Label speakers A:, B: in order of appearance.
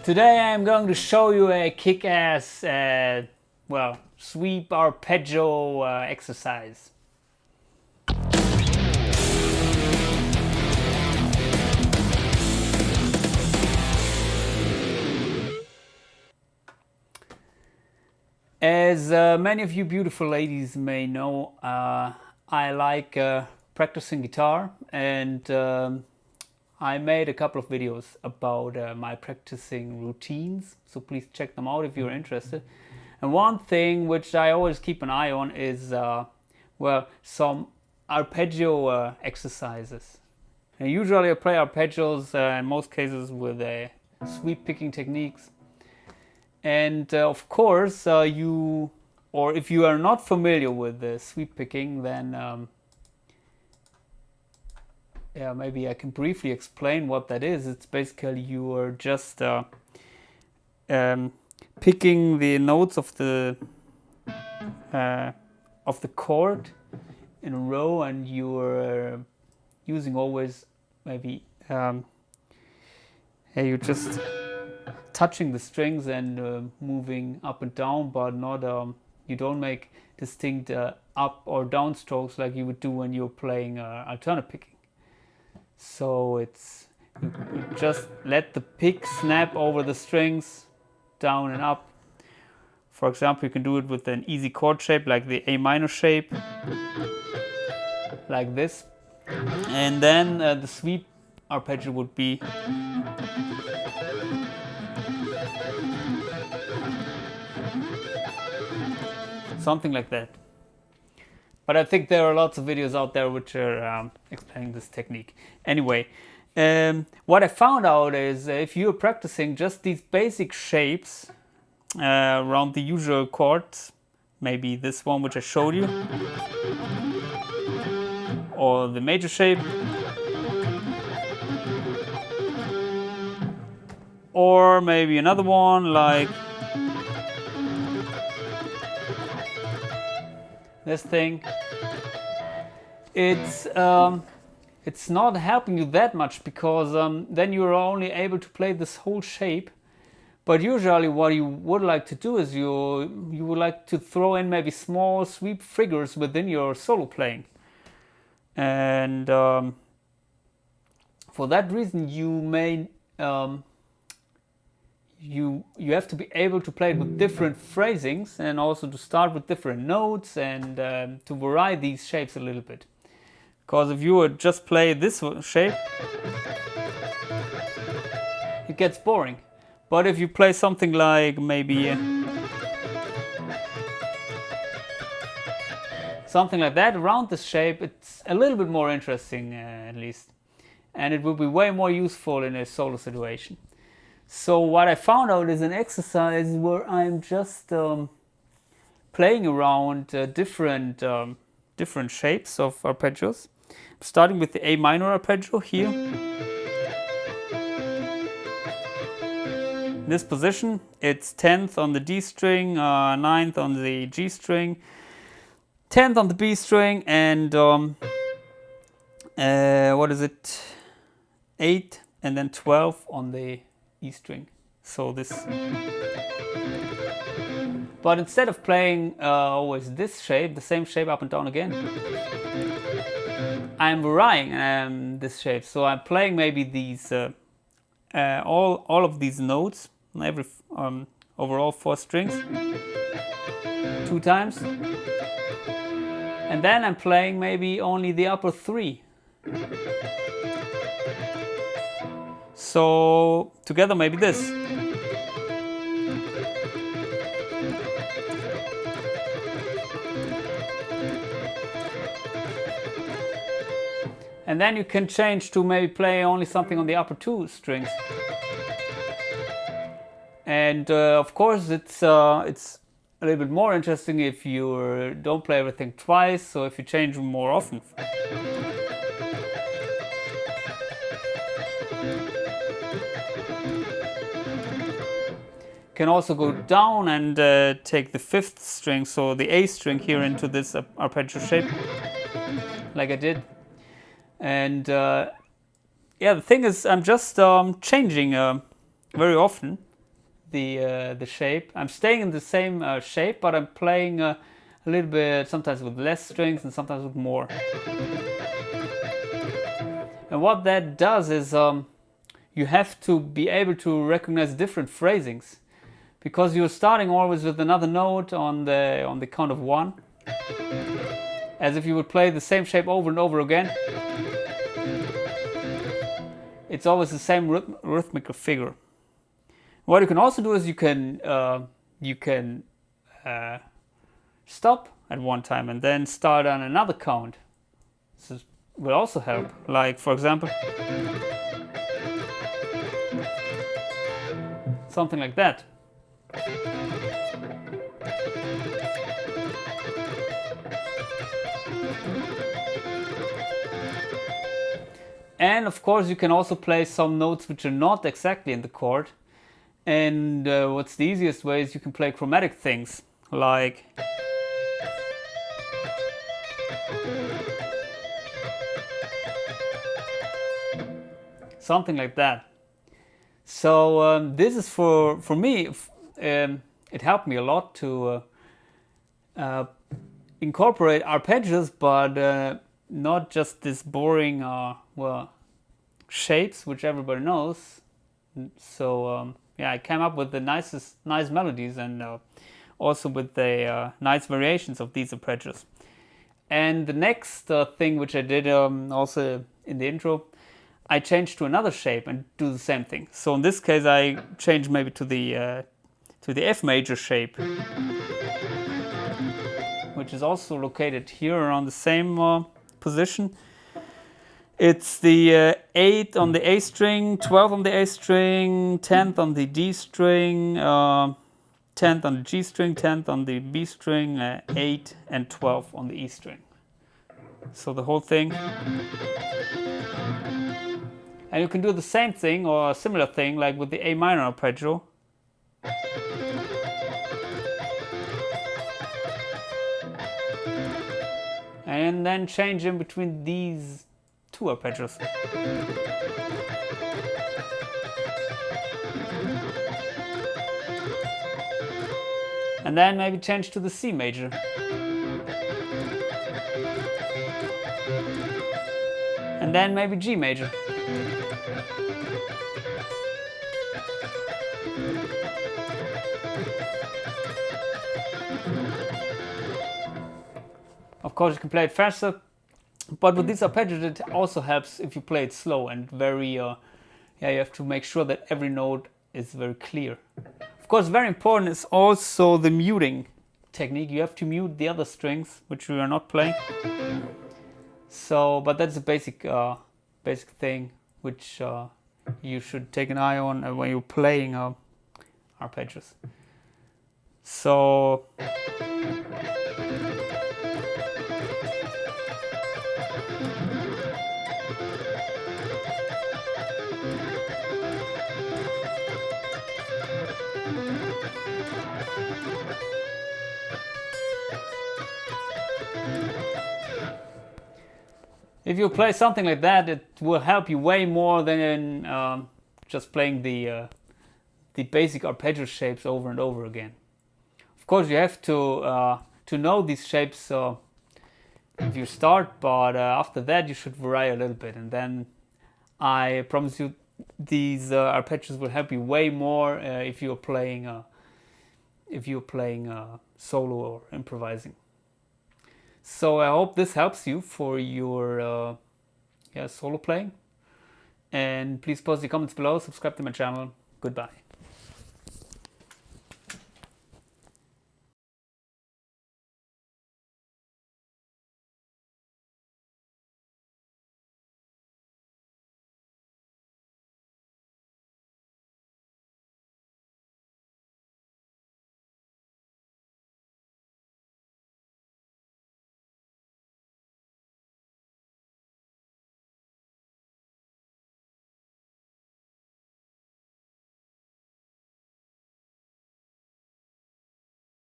A: Today I'm going to show you a kick-ass, sweep arpeggio exercise. As many of you beautiful ladies may know, I like practicing guitar, and I made a couple of videos about my practicing routines, so please check them out if you're interested. And one thing which I always keep an eye on is some arpeggio exercises. And usually I play arpeggios in most cases with sweep picking techniques. And of course, if you are not familiar with sweep picking, then maybe I can briefly explain what that is. It's basically you are just picking the notes of the chord in a row, and you are using always maybe you're just touching the strings and moving up and down, but not you don't make distinct up or down strokes like you would do when you're playing alternate picking. So you just let the pick snap over the strings down and up. For example, you can do it with an easy chord shape like the A minor shape, like this. And then the sweep arpeggio would be something like that. But I think there are lots of videos out there which are explaining this technique. Anyway, what I found out is if you're practicing just these basic shapes around the usual chords, maybe this one which I showed you, or the major shape, or maybe another one like this thing, it's not helping you that much, because then you're only able to play this whole shape. But usually what you would like to do is you would like to throw in maybe small sweep figures within your solo playing, and for that reason you may you have to be able to play it with different phrasings, and also to start with different notes, and to vary these shapes a little bit. Because if you would just play this shape, it gets boring. But if you play something like maybe something like that around this shape, it's a little bit more interesting at least. And it will be way more useful in a solo situation. So what I found out is an exercise where I'm just playing around different shapes of arpeggios. Starting with the A minor arpeggio here. In this position, it's 10th on the D string, 9th on the G string, 10th on the B string, and 8 and then 12 on the E string. So this. But instead of playing always this shape, the same shape up and down again, I'm varying this shape. So I'm playing maybe these all of these notes, every overall 4 strings, 2 times, and then I'm playing maybe only the upper 3. So together maybe this. And then you can change to maybe play only something on the upper 2 strings. And of course it's a little bit more interesting if you don't play everything twice, so if you change them more often. Can also go down and take the 5th string, so the A string here, into this arpeggio shape, like I did. And yeah, the thing is, I'm just changing very often. the shape. I'm staying in the same shape, but I'm playing a little bit, sometimes with less strings and sometimes with more. And what that does is you have to be able to recognize different phrasings, because you're starting always with another note on the count of 1, as if you would play the same shape over and over again. It's always the same rhythmical figure. What you can also do is you can stop at one time and then start on another count. This will also help. Like, for example, something like that. And of course you can also play some notes which are not exactly in the chord. And what's the easiest way is you can play chromatic things, like something like that. So this is for me, it helped me a lot to incorporate arpeggios, but not just this boring well, shapes which everybody knows. So yeah, I came up with the nice melodies, and also with the nice variations of these arpeggios. And the next thing which I did also in the intro, I changed to another shape and do the same thing. So in this case I changed maybe to the F major shape, which is also located here around the same position. It's the 8 on the A string, 12 on the A string, 10th on the D string, 10th on the G string, 10th on the B string, 8 and 12 on the E string. So the whole thing. And you can do the same thing or a similar thing like with the A minor arpeggio. And then change in between these two arpeggios. And then maybe change to the C major. And then maybe G major. Of course you can play it faster, but with these arpeggios it also helps if you play it slow and very, yeah, you have to make sure that every note is very clear. Of course, very important is also the muting technique. You have to mute the other strings which we are not playing. So, but that's a basic thing which you should take an eye on when you're playing arpeggios. So. If you play something like that, it will help you way more than just playing the basic arpeggio shapes over and over again. Of course, you have to know these shapes if you start, but after that you should vary a little bit, and then I promise you these arpeggios will help you way more if you're playing solo or improvising. So I hope this helps you for your solo playing. And please post your comments below, subscribe to my channel. Goodbye.